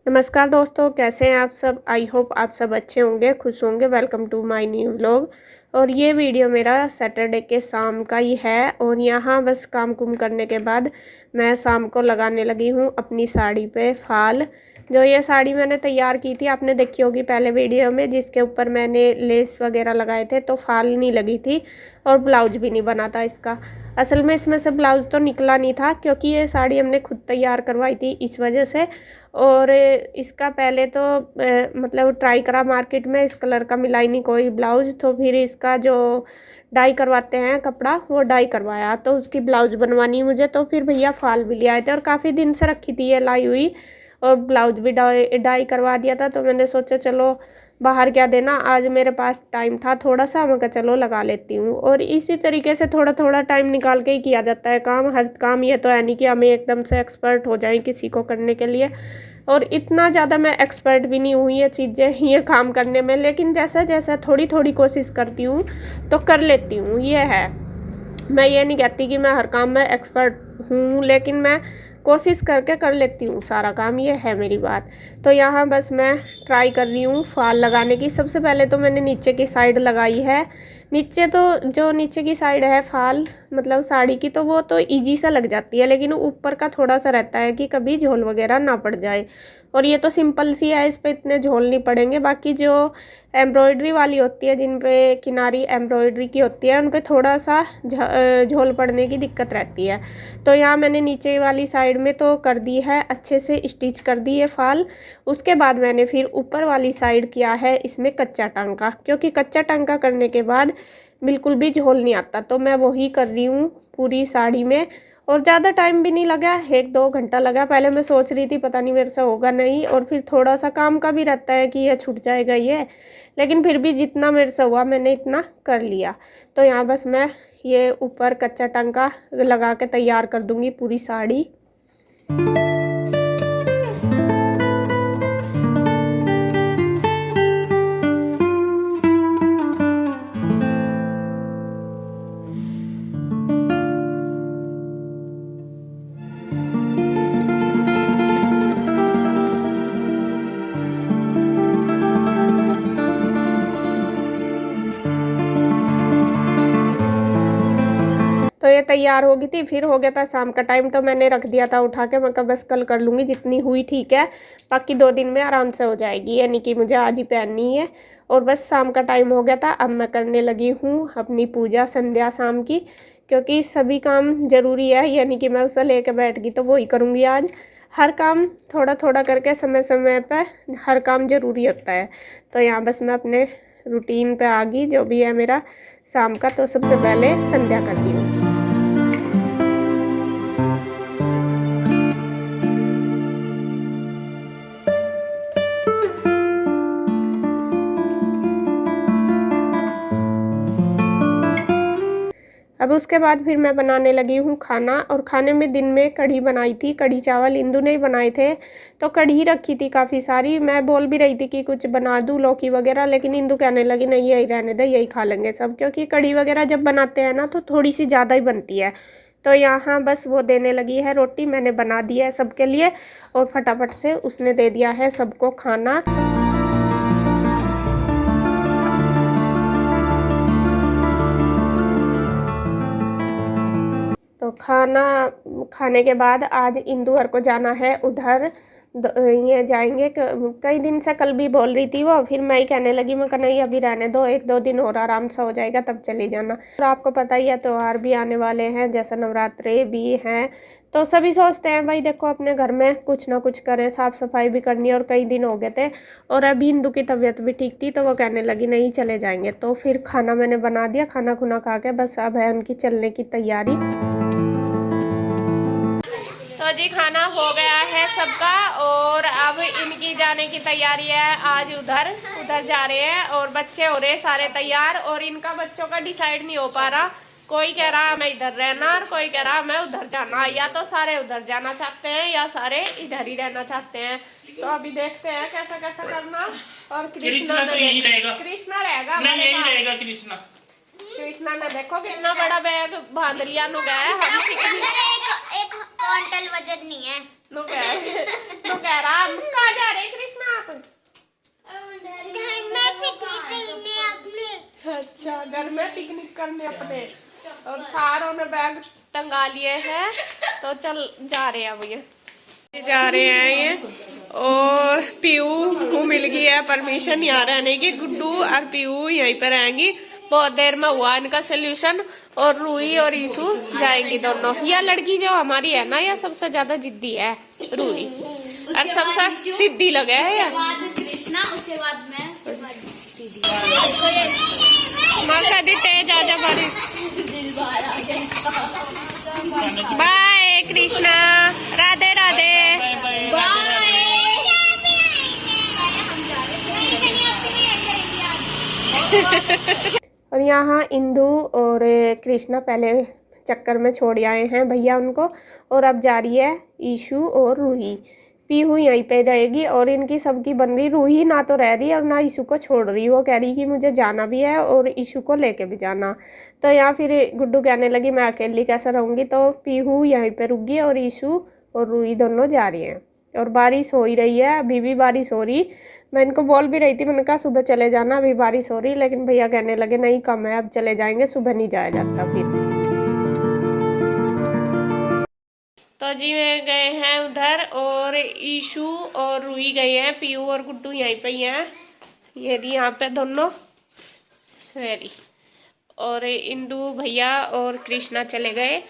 नमस्कार दोस्तों, कैसे हैं आप सब। आई होप आप सब अच्छे होंगे, खुश होंगे। Welcome to my new vlog. और ये वीडियो मेरा सैटरडे के शाम का ही है। और यहाँ बस काम कुम करने के बाद मैं शाम को लगाने लगी हूँ अपनी साड़ी पे फाल। जो ये साड़ी मैंने तैयार की थी, आपने देखी होगी पहले वीडियो में, जिसके ऊपर मैंने लेस वगैरह लगाए थे, तो फाल नहीं लगी थी और ब्लाउज भी नहीं बना था इसका। असल में इसमें से ब्लाउज तो निकला नहीं था, क्योंकि ये साड़ी हमने खुद तैयार करवाई थी इस वजह से। और इसका पहले तो मतलब ट्राई करा मार्केट में, इस कलर का मिला ही नहीं कोई ब्लाउज। तो फिर इसका जो डाई करवाते हैं कपड़ा, वो डाई करवाया, तो उसकी ब्लाउज बनवानी मुझे। तो फिर भैया फाल भी ले आए थे और काफ़ी दिन से रखी थी ये लाई हुई, और ब्लाउज भी डाई करवा दिया था। तो मैंने सोचा चलो बाहर क्या देना, आज मेरे पास टाइम था थोड़ा सा, मैं कहा चलो लगा लेती हूँ। और इसी तरीके से थोड़ा थोड़ा टाइम निकाल के ही किया जाता है काम, हर काम। ये तो है नहीं कि हमें एकदम से एक्सपर्ट हो जाए किसी को करने के लिए। और इतना ज़्यादा मैं एक्सपर्ट भी नहीं हुई ये चीज़ें, ये काम करने में, लेकिन जैसा जैसा थोड़ी थोड़ी कोशिश करती हूँ तो कर लेती हूँ। ये है, मैं ये नहीं कहती कि मैं हर काम में एक्सपर्ट हूँ, लेकिन मैं कोशिश करके कर लेती हूँ सारा काम, ये है मेरी बात। तो यहाँ बस मैं ट्राई कर रही हूँ फाल लगाने की। सबसे पहले तो मैंने नीचे की साइड लगाई है। नीचे तो जो नीचे की साइड है फाल, मतलब साड़ी की, तो वो तो इजी सा लग जाती है, लेकिन ऊपर का थोड़ा सा रहता है कि कभी झोल वगैरह ना पड़ जाए। और ये तो सिंपल सी है, इस पे इतने झोल नहीं पड़ेंगे। बाकी जो एम्ब्रॉयडरी वाली होती है, जिन पे किनारी एम्ब्रॉयडरी की होती है, उन पे थोड़ा सा झोल पड़ने की दिक्कत रहती है। तो यहाँ मैंने नीचे वाली साइड में तो कर दी है, अच्छे से स्टिच कर दी है फाल। उसके बाद मैंने फिर ऊपर वाली साइड किया है इसमें कच्चा टांका, क्योंकि कच्चा टांका करने के बाद बिल्कुल भी झोल नहीं आता। तो मैं वही कर रही हूँ पूरी साड़ी में। और ज़्यादा टाइम भी नहीं लगा, 1-2 घंटा लगा। पहले मैं सोच रही थी पता नहीं मेरे से होगा नहीं, और फिर थोड़ा सा काम का भी रहता है कि ये छूट जाएगा ये, लेकिन फिर भी जितना मेरे से हुआ मैंने इतना कर लिया। तो यहाँ बस मैं ये ऊपर कच्चा टांका लगा के तैयार कर दूँगी पूरी साड़ी। तो ये तैयार हो गई थी, फिर हो गया था शाम का टाइम, तो मैंने रख दिया था उठा के। मैं कहा बस कल कर लूँगी, जितनी हुई ठीक है, बाकी 2 दिन में आराम से हो जाएगी, यानी कि मुझे आज ही पहननी है। और बस शाम का टाइम हो गया था, अब मैं करने लगी हूँ अपनी पूजा संध्या शाम की, क्योंकि सभी काम ज़रूरी है, यानी कि मैं उसे लेके बैठ गई तो वही करूँगी आज। हर काम थोड़ा थोड़ा करके समय समय पर हर काम ज़रूरी होता है। तो यहाँ बस मैं अपने रूटीन पे आ गई, जो भी है मेरा शाम का। तो सबसे पहले संध्या कर रही हूँ। अब उसके बाद फिर मैं बनाने लगी हूँ खाना। और खाने में दिन में कढ़ी बनाई थी, कढ़ी चावल इंदु ने ही बनाए थे। तो कढ़ी रखी थी काफ़ी सारी, मैं बोल भी रही थी कि कुछ बना दूँ लौकी वगैरह, लेकिन इंदु कहने लगी नहीं यही रहने दे, यही खा लेंगे सब, क्योंकि कढ़ी वगैरह जब बनाते हैं ना तो थोड़ी सी ज़्यादा ही बनती है। तो यहाँ बस वो देने लगी है रोटी, मैंने बना दिया है सबके लिए, और फटाफट से उसने दे दिया है सबको खाना। तो खाना खाने के बाद आज इंदु हर को जाना है उधर, ये जाएंगे। कई दिन से कल भी बोल रही थी वो, फिर मैं ही कहने लगी, मैं कहा नहीं अभी रहने दो, 1-2 दिन और आराम से हो जाएगा तब चली जाना। और आपको पता ही है त्यौहार भी आने वाले हैं, जैसे नवरात्रे भी हैं। तो सभी सोचते हैं भाई देखो अपने घर में कुछ ना कुछ करें, साफ़ सफाई भी करनी है। और कई दिन हो गए थे, और अभी इंदु की तबीयत भी ठीक थी, तो वो कहने लगी नहीं चले जाएंगे। तो फिर खाना मैंने बना दिया, खाना खुना खा के बस अब है उनकी चलने की तैयारी। तो जी खाना हो गया है सबका, और अब इनकी जाने की तैयारी है। आज उधर उधर जा रहे हैं, और बच्चे हो रहे सारे तैयार। और इनका बच्चों का डिसाइड नहीं हो पा रहा, कोई कह रहा मैं इधर रहना और कोई कह रहा मैं उधर जाना। या तो सारे उधर जाना चाहते हैं या सारे इधर ही रहना चाहते हैं। तो अभी देखते हैं कैसा कैसा करना। और कृष्णा तो यही रहेगा, कृष्णा रहेगा, यही रहेगा कृष्णा। कृष्णा ने देखो कितना बड़ा बैग बांध लिया, नु गए हम एक क्विंटल वजन नहीं है, नु कह रहा जा रहे कृष्णा आप? अच्छा, घर में पिकनिक करने अपने, और सारों ने बैग टंगा लिए हैं, तो चल जा रहे हैं अब ये जा रहे हैं ये। और पीयू को मिल गई है परमिशन यहाँ रहने की, गुड्डू और पीयू यहीं पर रहेंगी, बहुत देर में हुआ इनका सोल्यूशन। और रूही और ईशु जाएंगी दोनों। यह लड़की जो हमारी है ना, यह सबसे ज्यादा जिद्दी है रूही, और सबसे सिद्धि लगे है कृष्णा, उसके बाद मैं, उसके बाद दीदी। माँ कदी तेज आजा बारिश। Bye Krishna, Radhe Radhe, bye. और यहाँ इंदू और कृष्णा पहले चक्कर में छोड़ आए हैं भैया उनको, और अब जा रही है ईशु और रूही। पीहू यहीं पे रहेगी, और इनकी सबकी बन रही। रूही ना तो रह रही और ना ईशु को छोड़ रही, वो कह रही कि मुझे जाना भी है और ईशु को लेके भी जाना। तो यहाँ फिर गुड्डू कहने लगी मैं अकेली कैसे रहूँगी, तो पीहू यहीं पे रुक गई और ईशु और रूही दोनों जा रही हैं। और बारिश हो ही रही है, अभी भी बारिश हो रही। मैं इनको बोल भी रही थी, मैंने कहा सुबह चले जाना, अभी बारिश हो रही, लेकिन भैया कहने लगे नहीं कम है, अब चले जाएंगे, सुबह नहीं जाया जाता फिर। तो जी मैं गए हैं उधर, और ईशु और रूही गए हैं, पीयू और गुड्डू यहीं पे ही हैं, ये रही यहाँ पे दोनों वेरी। और इंदू भैया और कृष्णा चले गए।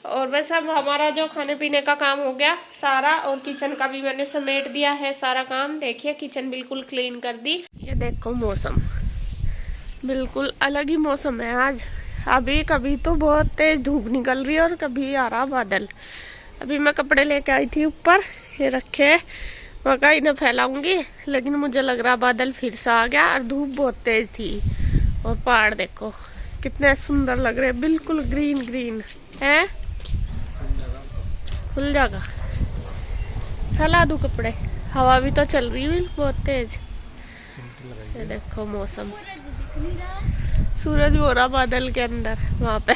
और बस अब हमारा जो खाने पीने का काम हो गया सारा, और किचन का भी मैंने समेट दिया है सारा काम। देखिए किचन बिल्कुल क्लीन कर दी। ये देखो मौसम बिल्कुल अलग ही मौसम है आज। अभी कभी तो बहुत तेज धूप निकल रही है और कभी आ रहा बादल। अभी मैं कपड़े लेके आई थी ऊपर, ये रखे, मकाई न फैलाऊंगी, लेकिन मुझे लग रहा बादल फिर से आ गया, और धूप बहुत तेज थी। और पहाड़ देखो कितने सुंदर लग रहे हैं, बिल्कुल ग्रीन ग्रीन है। खुल जाएगा, फैला दूं कपड़े, हवा भी तो चल रही है बहुत तेज। ये देखो मौसम, सूरज हो रहा बादल के अंदर वहाँ पे।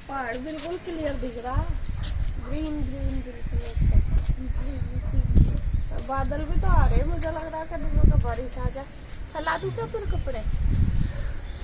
पहाड़ बिल्कुल क्लियर दिख रहा, ग्रीन ग्रीन बिल्कुल। बादल भी तो आ रहे हैं, मुझे लग रहा है कभी का बारिश आ जाए। फैला दूं क्या फिर कपड़े?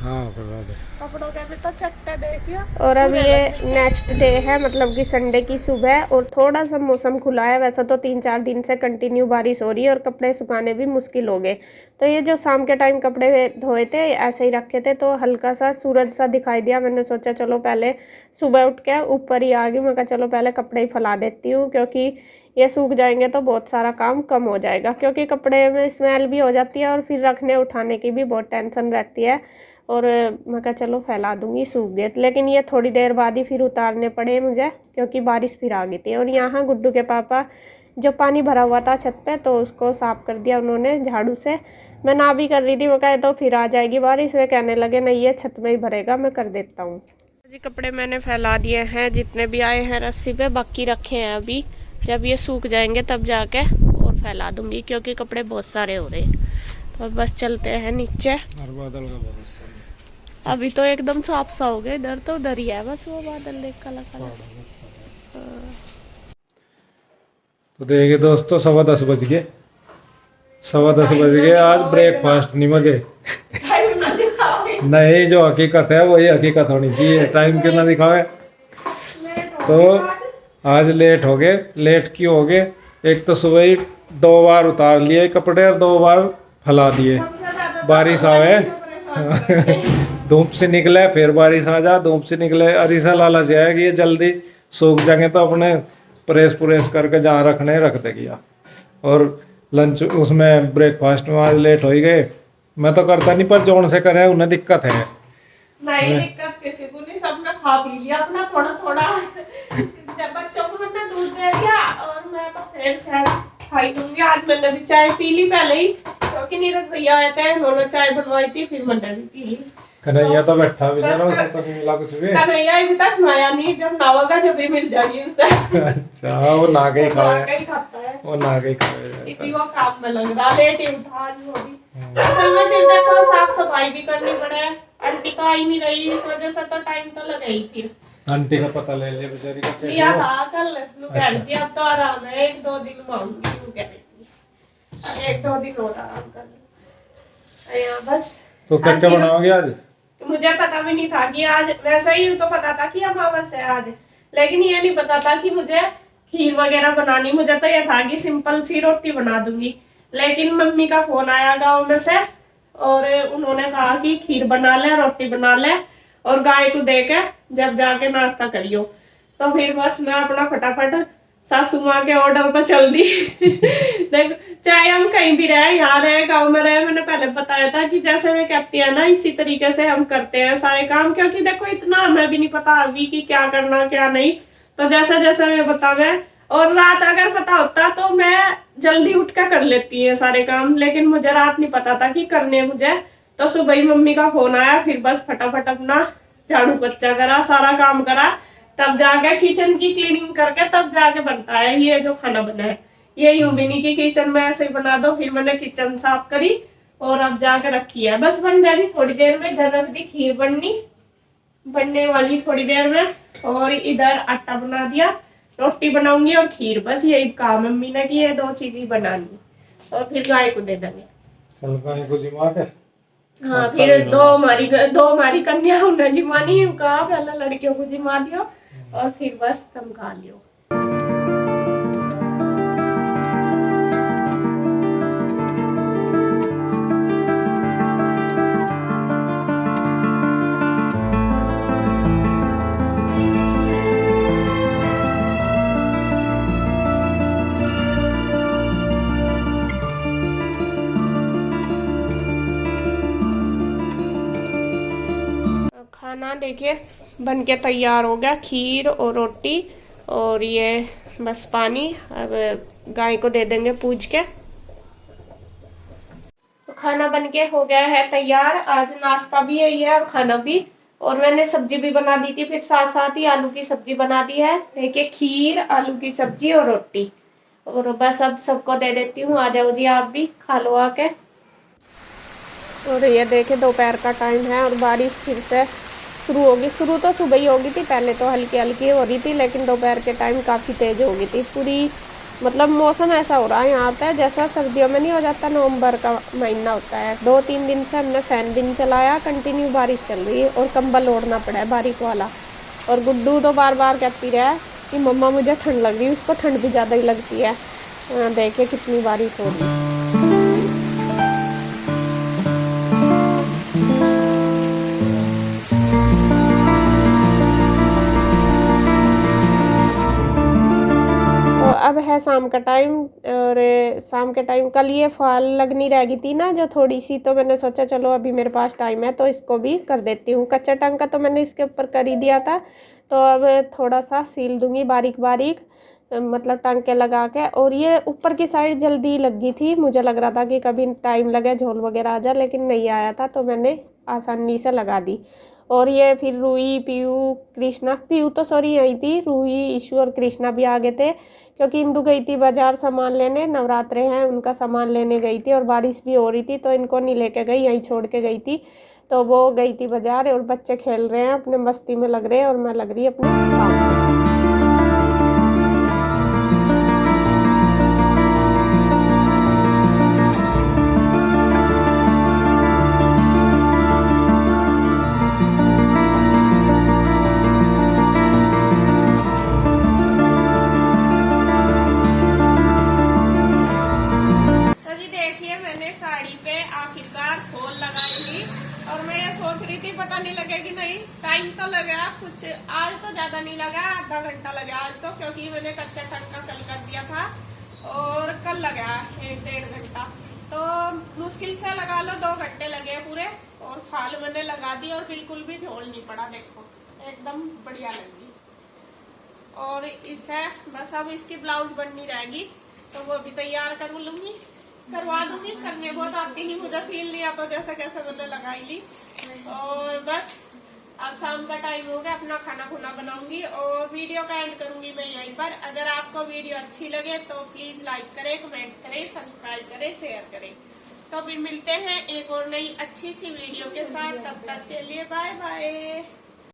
हाँ फैला दे, कपड़ों के भी तो चट्टे देखिए। और अब ये नेक्स्ट डे है, मतलब कि संडे की सुबह, और थोड़ा सा मौसम खुला है। वैसा तो 3-4 दिन से कंटिन्यू बारिश हो रही है और कपड़े सुखाने भी मुश्किल हो गए। तो ये जो शाम के टाइम कपड़े धोए थे ऐसे ही रखे थे, तो हल्का सा सूरज सा दिखाई दिया। मैंने सोचा चलो पहले सुबह उठ के ऊपर ही आ गई, मैं कहा चलो पहले कपड़े ही फैला देती हूँ, क्योंकि ये सूख जाएंगे तो बहुत सारा काम कम हो जाएगा। क्योंकि कपड़े में स्मेल भी हो जाती है और फिर रखने उठाने की भी बहुत टेंशन रहती है। और मैं कहा चलो फैला दूंगी, सूख गए। लेकिन ये थोड़ी देर बाद ही फिर उतारने पड़े मुझे, क्योंकि बारिश फिर आ गई थी। और यहाँ गुड्डू के पापा जो पानी भरा हुआ था छत पे, तो उसको साफ कर दिया उन्होंने झाड़ू से। मैं ना भी कर रही थी, मैं कहा तो फिर आ जाएगी बारिश। वे कहने लगे नहीं ये छत में ही भरेगा, मैं कर देता हूँ जी। कपड़े मैंने फैला दिए हैं जितने भी आए हैं रस्सी पे, बाकी रखे हैं अभी। जब ये सूख जाएंगे तब जाके और फैला दूंगी, क्योंकि कपड़े बहुत सारे हो रहे हैं। तो बस चलते हैं नीचे। अभी तो एकदम साफ सा हो गए, इधर तो उधर ही है बस वो बादल देख काला काला। तो देखिए दोस्तों 10:15 बज गए, 10:15 बज गए। आज ब्रेकफास्ट नहीं मजे नहीं, जो हकीकत है वही हकीकत होनी चाहिए, टाइम क्यों ना दिखावे। तो आज लेट हो गए। लेट क्यों हो गए? एक तो सुबह ही 2 बार उतार लिए कपड़े और 2 बार फैला दिए। बारिश आवे धूप से निकले, फिर बारिश आ जा, धूप से निकले। अरीसा लालच है कि ये जल्दी सूख जाएंगे तो अपने प्रेस करके जहाँ रखने रख देगी। और लंच उसमें ब्रेकफास्ट में आज लेट हो ही गए। मैं तो करता नहीं, पर जोन से करे उन्हें दिक्कत है। नहीं दिक्कत किसी को नहीं, सबने खा पी लिया अपना थोड़ा थोड़ा। जब बच्चों को मैंने दूध दे दिया, और मैं तो फिर खाई दूंगी। आज मैंने भी चाय पी ली पहले ही, क्योंकि नीरज भैया आए थे, उन्होंने चाय बनवाई थी, फिर मैंने भी पी ली। कन्हैया तो बैठा भी था, उसे तो नहीं मिला कुछ भी। कन्हैया अभी तक नया नहीं, जब नहागा जब भी मिल जाएगी उसे। अच्छा वो ना के ही खाए, वो ना के ही खाए। वो काम में लग रहा, लेट ही उठा आज वो भी। असल में फिर देखो साफ सफाई भी करनी पड़े, आंटी तो आई नहीं रही, इस वजह से तो टाइम तो लगा ही फिर। आंटी का पता ले लिया बेचारी का कैसे लिया हो? था कल कह रही थी अब तो आराम है 1-2 दिन में आऊंगी कह रही थी अब 1-2 दिन और आराम कर लूं यहाँ बस। तो क्या क्या बनाओगे आज? मुझे पता भी नहीं था कि आज, वैसे ही तो पता था कि अमावस है आज, लेकिन ये नहीं पता था कि मुझे खीर वगैरह बनानी। मुझे तो ये था कि सिंपल सी रोटी बना दूंगी, लेकिन मम्मी का फोन आया गाँव में से और उन्होंने कहा कि खीर बना ले, रोटी बना ले और गाय को दे के जब जाके नाश्ता करियो। तो फिर बस मैं अपना फटाफट सासू माँ के ऑर्डर पर चल दी। देख, चाहे हम कहीं भी रहे, यहाँ रहे, गाँव में रहे, मैंने पहले बताया था कि जैसे मैं कहती है ना इसी तरीके से हम करते हैं सारे काम, क्योंकि देखो इतना हमें भी नहीं पता अभी कि क्या करना क्या नहीं। तो जैसा जैसा मैं बतावे, और रात अगर पता होता तो मैं जल्दी उठ कर कर लेती है सारे काम, लेकिन मुझे रात नहीं पता था कि करने मुझे। तो सुबह ही मम्मी का फोन आया, फिर बस फटाफट अपना झाड़ू पोछा करा, सारा काम करा, तब जाके किचन की क्लीनिंग करके तब जाके बनता है ये जो खाना बना है। ये यूं भी नहीं कि किचन में ऐसे ही बना दो। फिर मैंने किचन साफ करी और अब जाके रखी है, बस बन जाएगी थोड़ी देर में। इधर रख दी खीर बनने वाली थोड़ी देर में, और इधर आटा बना दिया, रोटी बनाऊंगी और खीर, बस यही काम मम्मी ने कि ये 2 चीजें बनानी और फिर गाय को दे देंगे। कल गाय को जिमा के हाँ, फिर दो हमारी कन्या उन्हें जिमानी कहा, पहले लड़कियों को जिमा दियो और फिर बस तुम खा लियो। खाना देखिए बन के तैयार हो गया, खीर और रोटी और ये बस पानी। अब गाय को दे देंगे पूज के। तो खाना बन के हो गया है तैयार। आज नाश्ता भी यही है और खाना भी, और मैंने सब्जी भी बना दी थी, फिर साथ साथ ही आलू की सब्जी बना दी है। देखिए खीर, आलू की सब्जी और रोटी, और बस अब सबको दे देती हूँ। आ जाओ जी, आप भी खा लो आके। और ये देखिए दोपहर का टाइम है और बारिश फिर से शुरू होगी। शुरू तो सुबह ही होगी थी, पहले तो हल्की हल्की हो रही थी, लेकिन दोपहर के टाइम काफ़ी तेज़ हो गई थी पूरी। मतलब मौसम ऐसा हो रहा है यहाँ पे जैसा सर्दियों में नहीं हो जाता, नवंबर का महीना होता है। 2-3 दिन से हमने फैन भी नहीं चलाया, कंटिन्यू बारिश चल रही है और कंबल ओढ़ना पड़ा है बारीक वाला। और गुड्डू तो बार बार कहती रहा कि मम्मा मुझे ठंड लग रही है, उसको ठंड भी ज़्यादा ही लगती है। देखिए कितनी बारिश हो रही है। अब है शाम का टाइम, और शाम के टाइम कल ये फॉल लगनी रह गई थी ना जो थोड़ी सी, तो मैंने सोचा चलो अभी मेरे पास टाइम है तो इसको भी कर देती हूँ। कच्चा टांका तो मैंने इसके ऊपर कर ही दिया था, तो अब थोड़ा सा सील दूंगी बारीक बारीक, मतलब टांके लगा के। और ये ऊपर की साइड जल्दी लग गई थी, मुझे लग रहा था कि कभी टाइम लगे झोल वगैरह आ जाए, लेकिन नहीं आया था, तो मैंने आसानी से लगा दी। और ये फिर रूही, पीयू तो सॉरी यही थी, रूही, ईशू और कृष्णा भी आ गए थे, क्योंकि इंदु गई थी बाजार सामान लेने, नवरात्रे हैं उनका सामान लेने गई थी और बारिश भी हो रही थी, तो इनको नहीं लेके गई, यहीं छोड़ के गई थी। तो वो गई थी बाजार और बच्चे खेल रहे हैं, अपने मस्ती में लग रहे हैं और मैं लग रही अपने काम में। पता नहीं लगेगी नहीं, टाइम तो लगा कुछ, आज तो ज्यादा नहीं लगा, आधा घंटा लगा आज तो, क्योंकि मैंने कच्चा टंका कल कर दिया था और कल लगा 1-1.5 घंटा, तो मुश्किल से लगा लो 2 घंटे लगे पूरे। और फाल मैंने लगा दी और बिल्कुल भी झोल नहीं पड़ा, देखो एकदम बढ़िया लगी। और इसे बस अब इसकी ब्लाउज बननी रहेगी, तो वो भी तैयार करवा दूंगी। करने बहुत आती नहीं मुझे, सील लिया तो जैसे कैसे मैंने लगाई ली। और बस अब शाम का टाइम हो गया, अपना खाना खुना बनाऊंगी और वीडियो का एंड करूंगी मैं यहीं पर। अगर आपको वीडियो अच्छी लगे तो प्लीज लाइक करें, कमेंट करें, सब्सक्राइब करें, शेयर करें। तो फिर मिलते हैं एक और नई अच्छी सी वीडियो के साथ, तब तक के लिए बाय बाय।